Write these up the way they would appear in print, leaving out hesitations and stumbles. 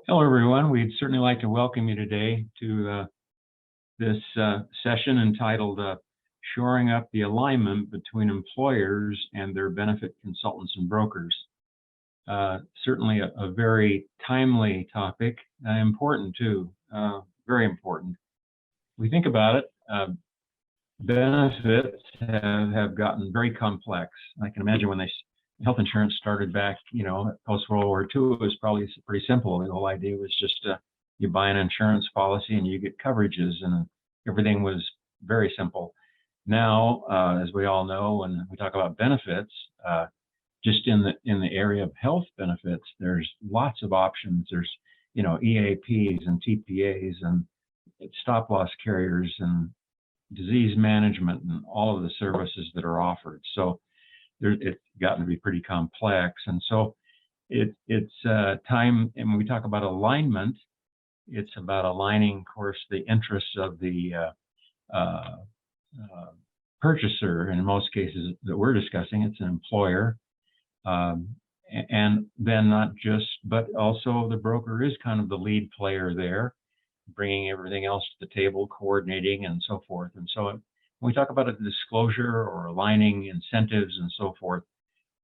Hello, everyone. We'd certainly like to welcome you today to this session entitled Shoring Up the Alignment Between Employers and Their Benefit Consultants and Brokers. Certainly a very timely topic, important too, very important. We think about it, benefits have gotten very complex. I can imagine when health insurance started back, post-World War II, it was probably pretty simple. The whole idea was just you buy an insurance policy and you get coverages, and everything was very simple. Now, as we all know, when we talk about benefits, just in the area of health benefits, there's lots of options. There's EAPs and TPAs and stop loss carriers and disease management and all of the services that are offered. So it's gotten to be pretty complex. And so it's time, and when we talk about alignment, it's about aligning, of course, the interests of the purchaser. And in most cases that we're discussing, it's an employer. And then not just, but also the broker is kind of the lead player there, bringing everything else to the table, coordinating and so forth. And so when we talk about a disclosure or aligning incentives and so forth,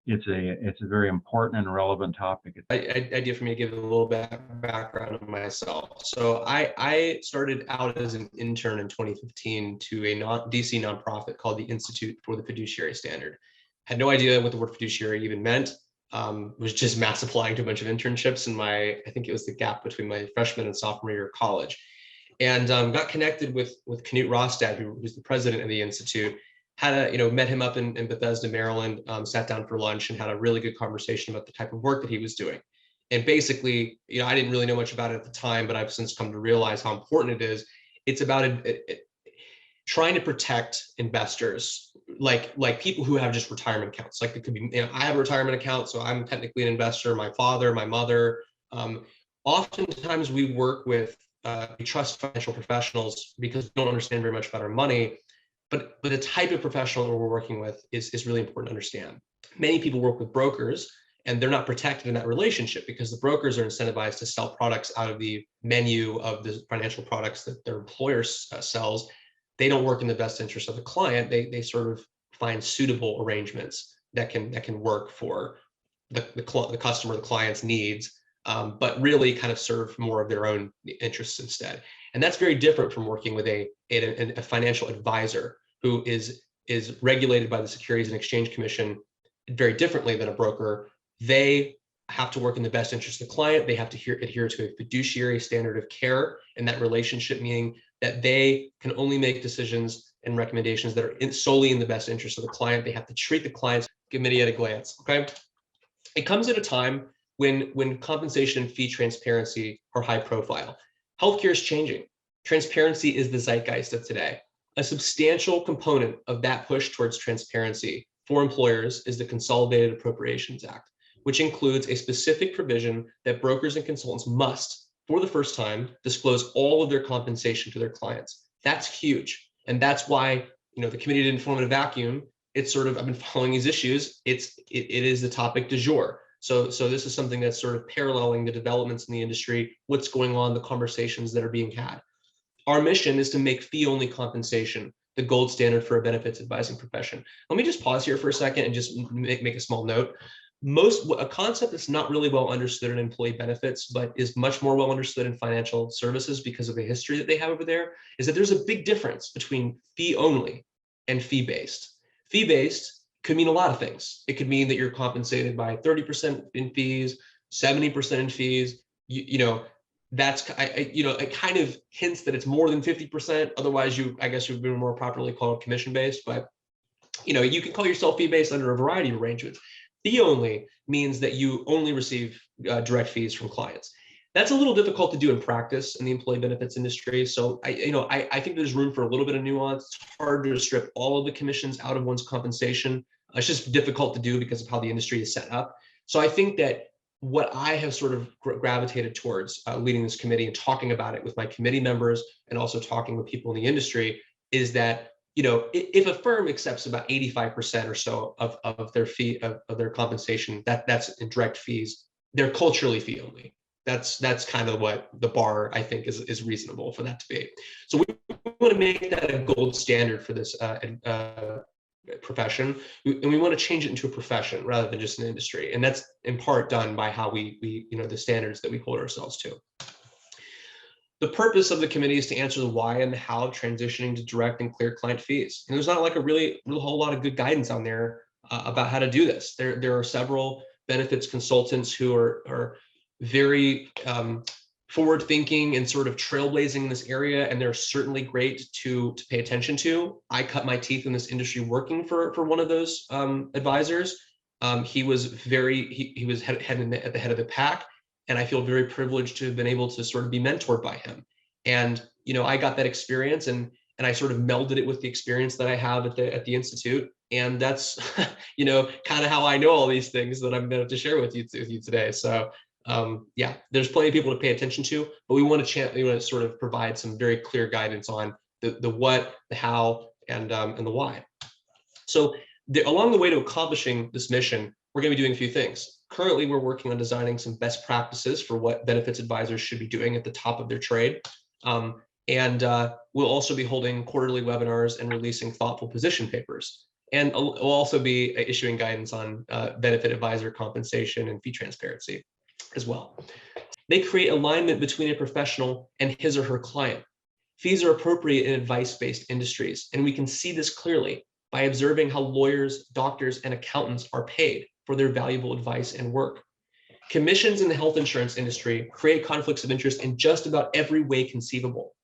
it's a very important and relevant topic. Idea for me to give a little background of myself. So I started out as an intern in 2015 to a DC nonprofit called the Institute for the Fiduciary Standard. Had no idea what the word fiduciary even meant. Was just mass applying to a bunch of internships in I think it was the gap between my freshman and sophomore year of college. And got connected with Knut Rostad, who's the president of the Institute. Met him up in Bethesda, Maryland, sat down for lunch and had a really good conversation about the type of work that he was doing. And basically, I didn't really know much about it at the time, but I've since come to realize how important it is. It's about trying to protect investors, like people who have just retirement accounts. Like it could be, I have a retirement account, so I'm technically an investor. My father, my mother. Oftentimes we work with, we trust financial professionals because we don't understand very much about our money. But the type of professional that we're working with is really important to understand. Many people work with brokers and they're not protected in that relationship because the brokers are incentivized to sell products out of the menu of the financial products that their employer sells. They don't work in the best interest of the client. They sort of find suitable arrangements that can work for the customer, the client's needs, but really kind of serve more of their own interests instead. And that's very different from working with a financial advisor who is regulated by the Securities and Exchange Commission very differently than a broker. They have to work in the best interest of the client. They have to adhere to a fiduciary standard of care in that relationship, meaning that they can only make decisions and recommendations that are solely in the best interest of the client. They have to treat the client's committee at a glance. Okay, it comes at a time when compensation and fee transparency are high profile. Healthcare is changing. Transparency is the zeitgeist of today. A substantial component of that push towards transparency for employers is the Consolidated Appropriations Act, which includes a specific provision that brokers and consultants must, for the first time, disclose all of their compensation to their clients. That's huge. And that's why, the committee didn't form in a vacuum. It's sort of, I've been following these issues. It is the topic du jour. So this is something that's sort of paralleling the developments in the industry, what's going on, the conversations that are being had. Our mission is to make fee-only compensation the gold standard for a benefits advising profession. Let me just pause here for a second and just make a small note. A concept that's not really well understood in employee benefits, but is much more well understood in financial services because of the history that they have over there, is that there's a big difference between fee-only and fee-based. Fee-based could mean a lot of things. It could mean that you're compensated by 30% in fees, 70% in fees. That's, it kind of hints that it's more than 50%. Otherwise, I guess you've been more properly called commission-based, but you can call yourself fee-based under a variety of arrangements. Fee-only means that you only receive direct fees from clients. That's a little difficult to do in practice in the employee benefits industry. So I think there's room for a little bit of nuance. It's hard to strip all of the commissions out of one's compensation. It's just difficult to do because of how the industry is set up. So I think that what I have sort of gravitated towards leading this committee and talking about it with my committee members and also talking with people in the industry is that, if a firm accepts about 85% or so of their fee of their compensation, that's in direct fees, they're culturally fee only. That's kind of what the bar I think is reasonable for that to be. So we want to make that a gold standard for this profession, and we want to change it into a profession rather than just an industry. And that's in part done by how we the standards that we hold ourselves to. The purpose of the committee is to answer the why and the how of transitioning to direct and clear client fees. And there's not like a real whole lot of good guidance on there about how to do this. There are several benefits consultants who are very forward thinking and sort of trailblazing in this area, and they're certainly great to pay attention to. I cut my teeth in this industry working for one of those advisors. He was at the head of the pack, and I feel very privileged to have been able to sort of be mentored by him. And I got that experience, and I sort of melded it with the experience that I have at the Institute, and that's kind of how I know all these things that I'm going to share with you today. So yeah, there's plenty of people to pay attention to, but we want to sort of provide some very clear guidance on the what, the how, and the why. So along the way to accomplishing this mission, we're going to be doing a few things. Currently, we're working on designing some best practices for what benefits advisors should be doing at the top of their trade. And we'll also be holding quarterly webinars and releasing thoughtful position papers. And we'll also be issuing guidance on benefit advisor compensation and fee transparency as well. They create alignment between a professional and his or her client. Fees are appropriate in advice-based industries, and we can see this clearly by observing how lawyers, doctors, and accountants are paid for their valuable advice and work. Commissions in the health insurance industry create conflicts of interest in just about every way conceivable.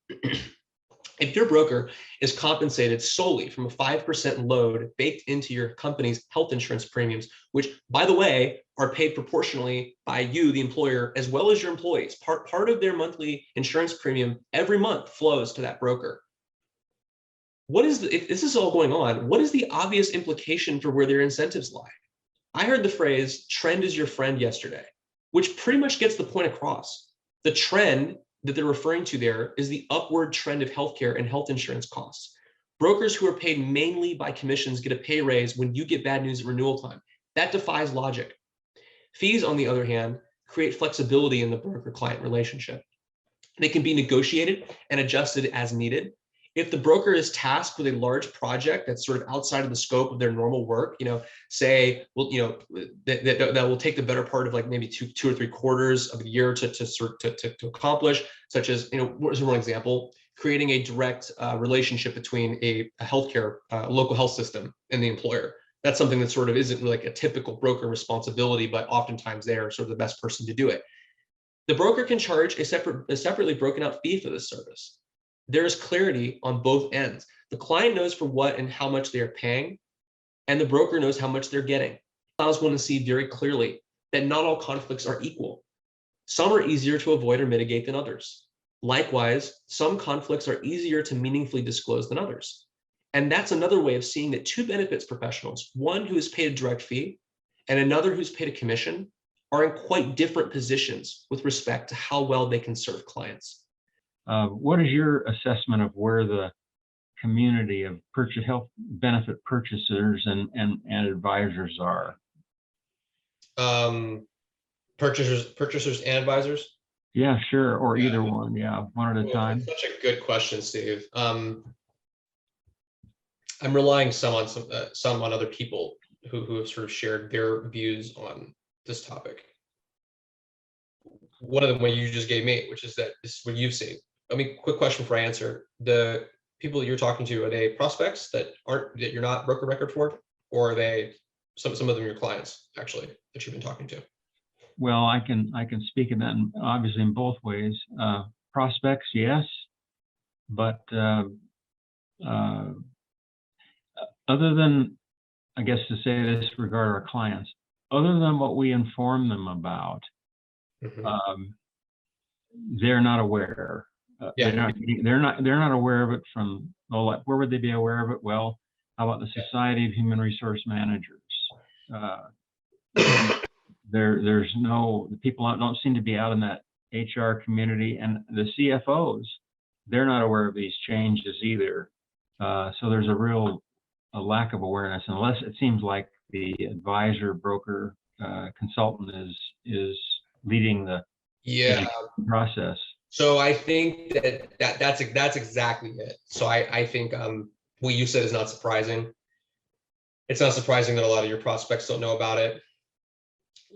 If your broker is compensated solely from a 5% load baked into your company's health insurance premiums, which, by the way, are paid proportionally by you, the employer, as well as your employees, part of their monthly insurance premium every month flows to that broker. If this is all going on, what is the obvious implication for where their incentives lie? I heard the phrase "trend is your friend" yesterday, which pretty much gets the point across. The trend that they're referring to there is the upward trend of healthcare and health insurance costs. Brokers who are paid mainly by commissions get a pay raise when you get bad news at renewal time. That defies logic. Fees, on the other hand, create flexibility in the broker-client relationship. They can be negotiated and adjusted as needed. If the broker is tasked with a large project that's sort of outside of the scope of their normal work, say, well, that will take the better part of like maybe two or three quarters of a year to accomplish, such as, what is one example? Creating a direct relationship between a healthcare local health system and the employer. That's something that sort of isn't like a typical broker responsibility, but oftentimes they are sort of the best person to do it. The broker can charge a separately broken out fee for this service. There is clarity on both ends. The client knows for what and how much they are paying, and the broker knows how much they're getting. It allows one to see very clearly that not all conflicts are equal. Some are easier to avoid or mitigate than others. Likewise, some conflicts are easier to meaningfully disclose than others. And that's another way of seeing that two benefits professionals, one who is paid a direct fee and another who's paid a commission, are in quite different positions with respect to how well they can serve clients. What is your assessment of where the community of health benefit purchasers and advisors are? Purchasers and advisors? Yeah, sure, or either one. Yeah, one at a time. Such a good question, Steve. I'm relying some on other people who have sort of shared their views on this topic. One of them, what you just gave me, which is that this is what you've seen. I mean, quick question before I answer. The people that you're talking to, are they prospects that you're not broker record for, or are they some of them your clients actually that you've been talking to? Well, I can speak of that obviously in both ways. Prospects, yes, but other than, I guess to say this regarding our clients, other than what we inform them about, they're not aware. They're not aware of it from, well, where would they be aware of it? Well, how about the Society of Human Resource Managers? The people don't seem to be out in that HR community, and the CFOs, they're not aware of these changes either. So there's a lack of awareness, unless it seems like the advisor, broker, consultant is leading the Yeah. process. So I think that's exactly it. So I think what you said is not surprising. It's not surprising that a lot of your prospects don't know about it.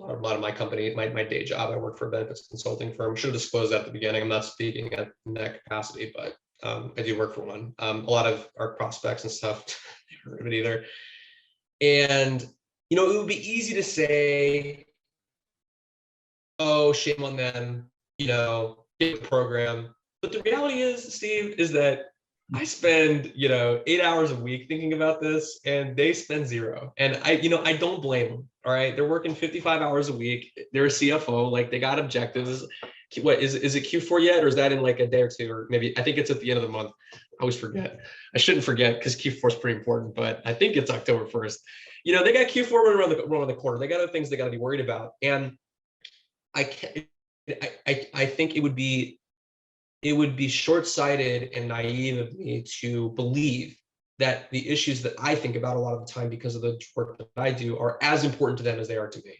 A lot of my company, my day job, I work for a benefits consulting firm. Should have disclosed that at the beginning. I'm not speaking in that capacity, but I do work for one. A lot of our prospects and stuff haven't heard of it either. And it would be easy to say, oh, shame on them, get the program. But the reality is, Steve, is that I spend, 8 hours a week thinking about this, and they spend 0. And I don't blame them. All right. They're working 55 hours a week. They're a CFO, like they got objectives. What is it Q4 yet? Or is that in like a day or two? Or maybe I think it's at the end of the month. I always forget. I shouldn't forget because Q4 is pretty important, but I think it's October 1st. They got Q4 running around the corner. They got other things they got to be worried about. And I can't, I think it would be short-sighted and naive of me to believe that the issues that I think about a lot of the time because of the work that I do are as important to them as they are to me.